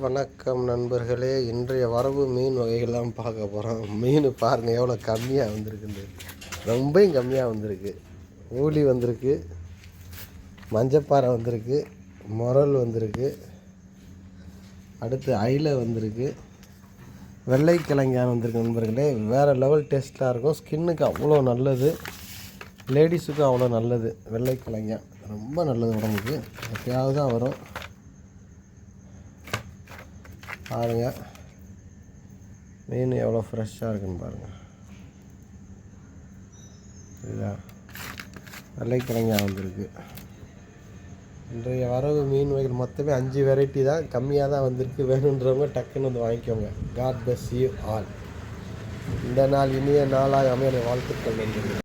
வணக்கம் நண்பர்களே. இன்றைய வரவு மீன் வகைகள்லாம் பார்க்க போகிறோம். மீன் பாருங்கள் எவ்வளோ கம்மியாக வந்திருக்குது. ரொம்பவும் கம்மியாக வந்திருக்கு. ஊளி வந்திருக்கு, மஞ்சப்பாறை வந்திருக்கு, முரல் வந்திருக்கு, அடுத்து ஐல வந்திருக்கு, வெள்ளைக்கிழங்கான் வந்திருக்கு. நண்பர்களே வேறு லெவல் டேஸ்ட்டாக இருக்கும். ஸ்கின்னுக்கு அவ்வளோ நல்லது, லேடிஸுக்கும் அவ்வளோ நல்லது. வெள்ளைக்கிழங்கான் ரொம்ப நல்லது உடம்புக்கு. எப்பயாவது தான் வரும். பாருங்கள் மீன் எவ்வளோ ஃப்ரெஷ்ஷாக இருக்குன்னு பாருங்கள். இதுதான் வெள்ளைக்கிழங்கா வந்திருக்கு. இன்றைய வரவு மீன் வகைகள் மொத்தமே 5 வெரைட்டி தான், கம்மியாக தான் வந்திருக்கு. வேணுன்றவங்க டக்குன்னு வந்து வாங்கிக்கோங்க. God bless you all. இந்த நாள் இனிய நாளாக அமைய வாழ்த்துக்கள் நண்பர்களே.